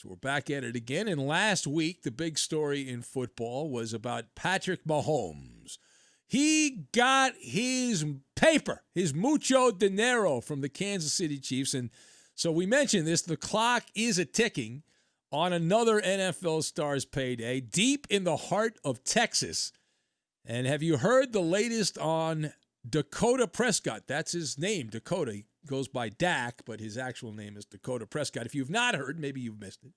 So we're back at it again. And last week, the big story in football was about Patrick Mahomes. He got his paper, his mucho dinero from the Kansas City Chiefs. And so we mentioned this, the clock is a-ticking on another NFL star's payday deep in the heart of Texas. And have you heard the latest on Dakota Prescott? That's his name, Dakota. He goes by Dak, but his actual name is Dakota Prescott. If you've not heard, maybe you've missed it.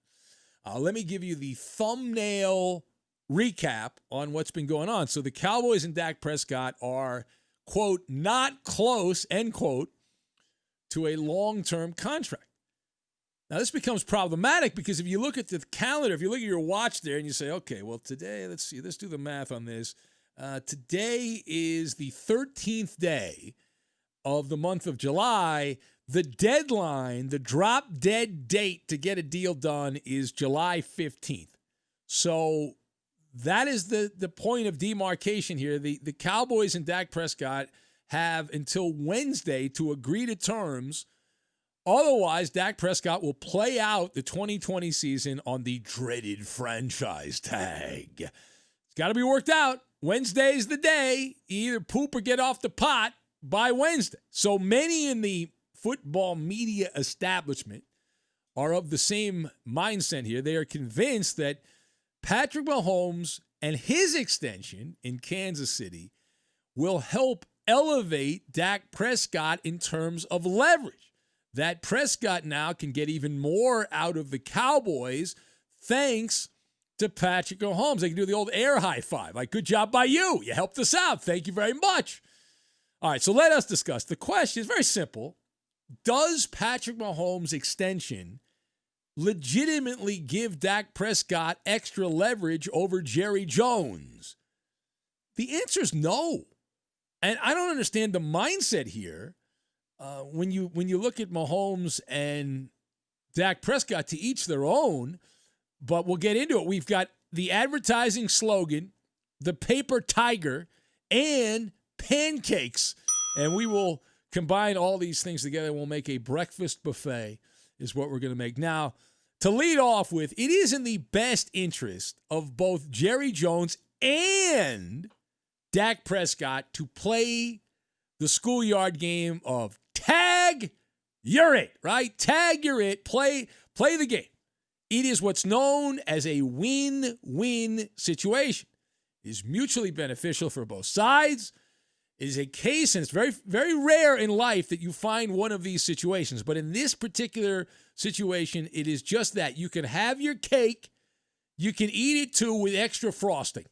Let me give you the thumbnail recap on what's been going on. So the Cowboys and Dak Prescott are, quote, not close, end quote, to a long-term contract. Now, this becomes problematic because if you look at the calendar, if you look at your watch there and you say, okay, well, today, let's do the math on this. Today is the 13th day of the month of July. The deadline, the drop-dead date to get a deal done is July 15th. So that is the point of demarcation here. The Cowboys and Dak Prescott have until Wednesday to agree to terms. Otherwise, Dak Prescott will play out the 2020 season on the dreaded franchise tag. It's got to be worked out. Wednesday's the day. You either poop or get off the pot by Wednesday. So many in the football media establishment are of the same mindset here. They are convinced that Patrick Mahomes and his extension in Kansas City will help elevate Dak Prescott in terms of leverage. That Prescott now can get even more out of the Cowboys thanks to Patrick Mahomes. They can do the old air high five. Like, good job by you. You helped us out. Thank you very much. All right, so let us discuss. The question is very simple. Does Patrick Mahomes' extension legitimately give Dak Prescott extra leverage over Jerry Jones? The answer is no. And I don't understand the mindset here. When you look at Mahomes and Dak Prescott, to each their own, but we'll get into it. We've got the advertising slogan, the paper tiger, and pancakes. And we will combine all these things together. We'll make a breakfast buffet is what we're going to make. Now, to lead off with, it is in the best interest of both Jerry Jones and Dak Prescott to play the schoolyard game of tag, you're it, right? Tag, you're it. Play the game. It is what's known as a win-win situation. It is mutually beneficial for both sides. It is a case, and it's very, very rare in life that you find one of these situations. But in this particular situation, it is just that. You can have your cake. You can eat it, too, with extra frosting.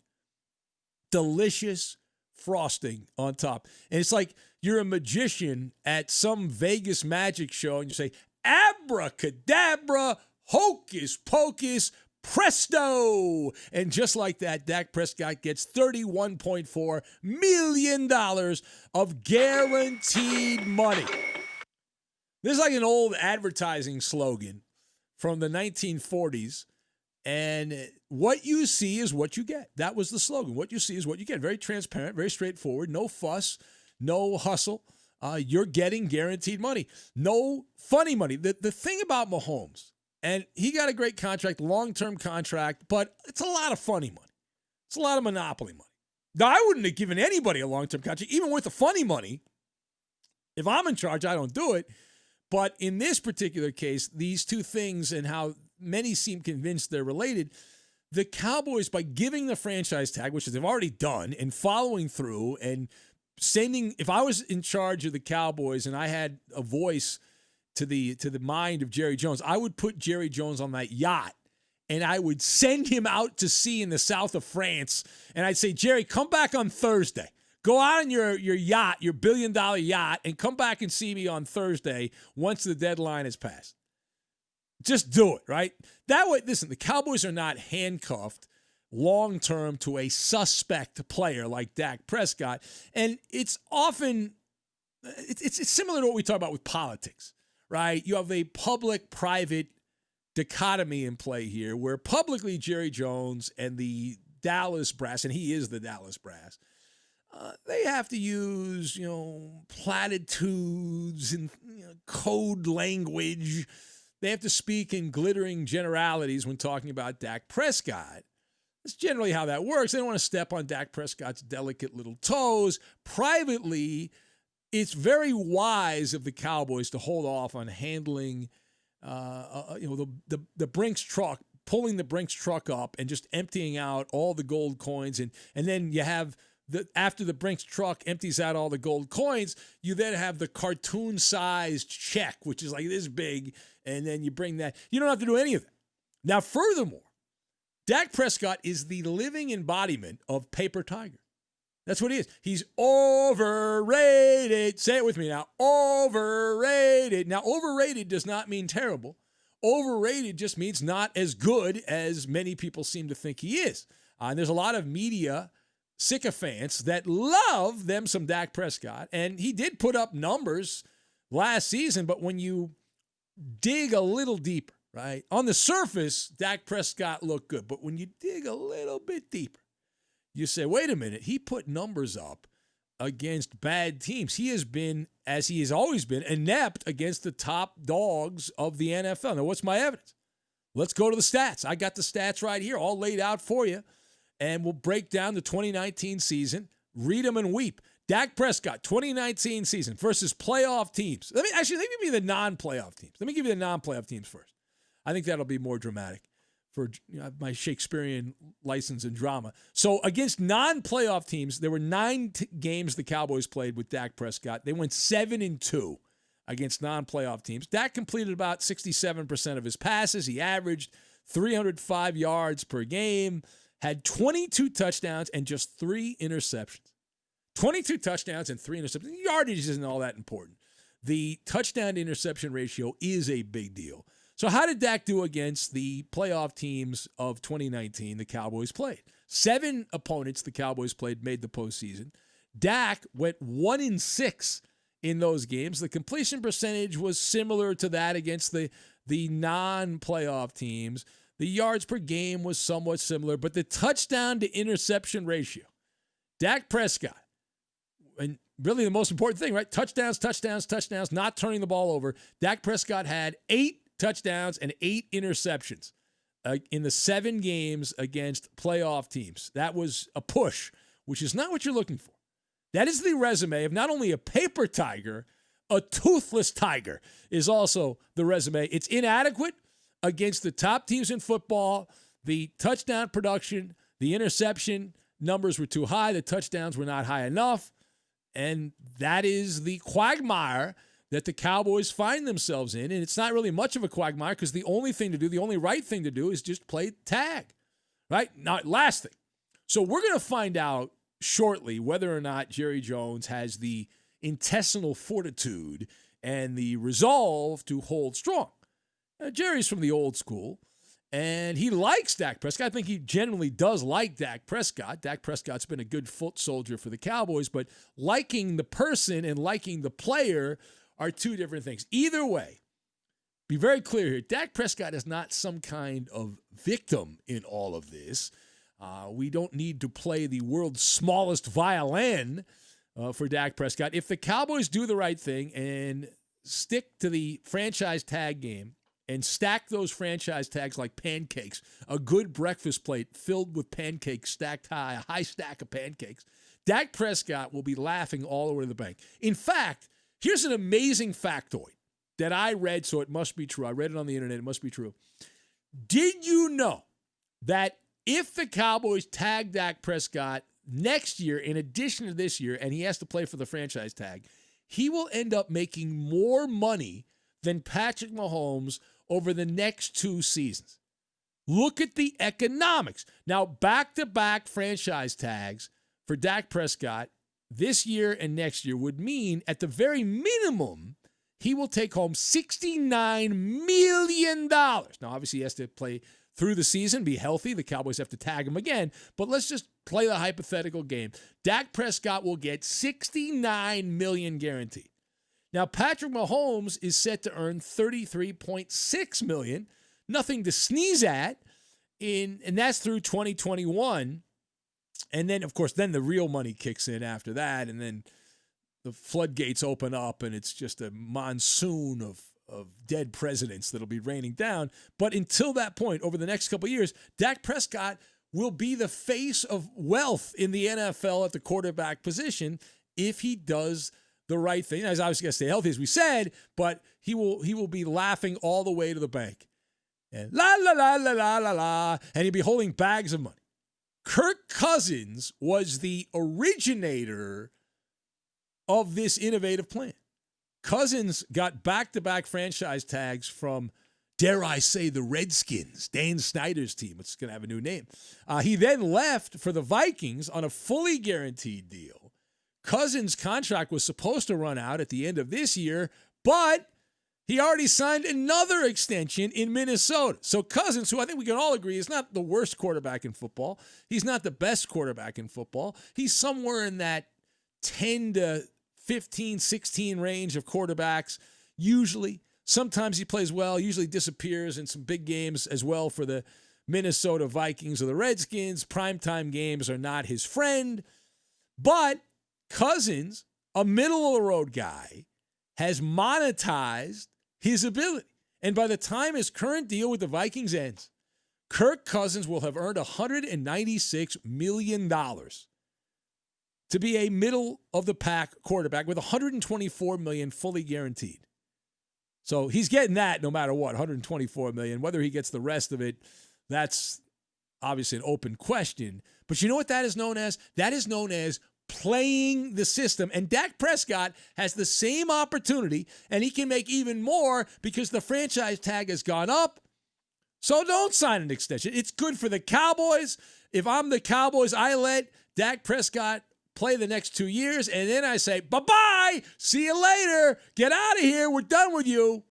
Delicious frosting on top. And it's like you're a magician at some Vegas magic show, and you say, abracadabra, hocus pocus, presto. And just like that, Dak Prescott gets $31.4 million of guaranteed money. This is like an old advertising slogan from the 1940s. And what you see is what you get. That was the slogan. What you see is what you get. Very transparent, very straightforward. No fuss, no hustle. You're getting guaranteed money. No funny money. The thing about Mahomes, and he got a great contract, long-term contract, but it's a lot of funny money. It's a lot of monopoly money. Now, I wouldn't have given anybody a long-term contract, even with the funny money. If I'm in charge, I don't do it. But in this particular case, these two things and how many seem convinced they're related, the Cowboys, by giving the franchise tag, which they've already done, and following through and sending, if I was in charge of the Cowboys and I had a voice to the mind of Jerry Jones, I would put Jerry Jones on that yacht and I would send him out to sea in the south of France. And I'd say, Jerry, come back on Thursday. Go out on your yacht, your $1 billion yacht, and come back and see me on Thursday once the deadline has passed. Just do it, right? That way, listen, the Cowboys are not handcuffed long-term to a suspect player like Dak Prescott. And it's often, it's similar to what we talk about with politics, right? You have a public-private dichotomy in play here where publicly Jerry Jones and the Dallas brass, and he is the Dallas brass, they have to use, platitudes and code language they have to speak in glittering generalities when talking about Dak Prescott. That's generally how that works. They don't want to step on Dak Prescott's delicate little toes. Privately, it's very wise of the Cowboys to hold off on handling the Brinks truck, pulling the Brinks truck up and just emptying out all the gold coins. And then you have after the Brinks truck empties out all the gold coins, you then have the cartoon-sized check, which is like this big, and then you bring that. You don't have to do any of that. Now, furthermore, Dak Prescott is the living embodiment of paper tiger. That's what he is. He's overrated. Say it with me now. Overrated. Now, overrated does not mean terrible. Overrated just means not as good as many people seem to think he is. And there's a lot of media sycophants that love them some Dak Prescott. And he did put up numbers last season, but when you dig a little deeper, right? On the surface, Dak Prescott looked good. But when you dig a little bit deeper, you say, wait a minute, he put numbers up against bad teams. He has been, as he has always been, inept against the top dogs of the NFL. Now, what's my evidence? Let's go to the stats. I got the stats right here, all laid out for you. And we'll break down the 2019 season, read them and weep. Dak Prescott, 2019 season versus playoff teams. Let me give you the non-playoff teams. Let me give you the non-playoff teams first. I think that'll be more dramatic for my Shakespearean license in drama. So against non-playoff teams, there were 9 games the Cowboys played with Dak Prescott. They went 7-2 against non-playoff teams. Dak completed about 67% of his passes. He averaged 305 yards per game, had 22 touchdowns and just 3 interceptions. 22 touchdowns and 3 interceptions. Yardage isn't all that important. The touchdown-to-interception ratio is a big deal. So how did Dak do against the playoff teams of 2019 the Cowboys played? 7 opponents the Cowboys played made the postseason. Dak went 1-6 in those games. The completion percentage was similar to that against the non-playoff teams. The yards per game was somewhat similar, but the touchdown-to-interception ratio, Dak Prescott, and really the most important thing, right? Touchdowns, not turning the ball over. Dak Prescott had 8 touchdowns and 8 interceptions in the 7 games against playoff teams. That was a push, which is not what you're looking for. That is the resume of not only a paper tiger, a toothless tiger is also the resume. It's inadequate against the top teams in football. The touchdown production, the interception numbers were too high. The touchdowns were not high enough. And that is the quagmire that the Cowboys find themselves in. And it's not really much of a quagmire because the only right thing to do is just play tag, right? Now, last thing. So we're going to find out shortly whether or not Jerry Jones has the intestinal fortitude and the resolve to hold strong. Jerry's from the old school, and he likes Dak Prescott. I think he generally does like Dak Prescott. Dak Prescott's been a good foot soldier for the Cowboys, but liking the person and liking the player are 2 different things. Either way, be very clear here, Dak Prescott is not some kind of victim in all of this. We don't need to play the world's smallest violin for Dak Prescott. If the Cowboys do the right thing and stick to the franchise tag game and stack those franchise tags like pancakes, a good breakfast plate filled with pancakes stacked high, a high stack of pancakes, Dak Prescott will be laughing all the way to the bank. In fact, here's an amazing factoid that I read, so it must be true. I read it on the internet. It must be true. Did you know that if the Cowboys tag Dak Prescott next year, in addition to this year, and he has to play for the franchise tag, he will end up making more money than Patrick Mahomes over the next 2 seasons? Look at the economics. Now, back-to-back franchise tags for Dak Prescott this year and next year would mean, at the very minimum, he will take home $69 million. Now, obviously, he has to play through the season, be healthy. The Cowboys have to tag him again. But let's just play the hypothetical game. Dak Prescott will get $69 million guaranteed. Now, Patrick Mahomes is set to earn $33.6 million. Nothing to sneeze at. And that's through 2021. And then, of course, then the real money kicks in after that. And then the floodgates open up, and it's just a monsoon of of dead presidents that'll be raining down. But until that point, over the next couple of years, Dak Prescott will be the face of wealth in the NFL at the quarterback position if he does the right thing. He's obviously got to stay healthy, as we said, but he will be laughing all the way to the bank. And la, la, la, la, la, la, la, and he'll be holding bags of money. Kirk Cousins was the originator of this innovative plan. Cousins got back-to-back franchise tags from, dare I say, the Redskins, Dan Snyder's team. It's going to have a new name. He then left for the Vikings on a fully guaranteed deal. Cousins' contract was supposed to run out at the end of this year, but he already signed another extension in Minnesota. So Cousins, who I think we can all agree is not the worst quarterback in football, he's not the best quarterback in football. He's somewhere in that 10 to 15, 16 range of quarterbacks, usually. Sometimes he plays well, usually disappears in some big games as well for the Minnesota Vikings or the Redskins. Primetime games are not his friend. But Cousins, a middle-of-the-road guy, has monetized his ability. And by the time his current deal with the Vikings ends, Kirk Cousins will have earned $196 million to be a middle-of-the-pack quarterback with $124 million fully guaranteed. So he's getting that no matter what, $124 million. Whether he gets the rest of it, that's obviously an open question. But you know what that is known as? That is known as playing the system. And Dak Prescott has the same opportunity, and he can make even more because the franchise tag has gone up. So don't sign an extension. It's good for the Cowboys. If I'm the Cowboys, I let Dak Prescott play the next 2 years, and then I say, bye-bye, see you later, get out of here, we're done with you.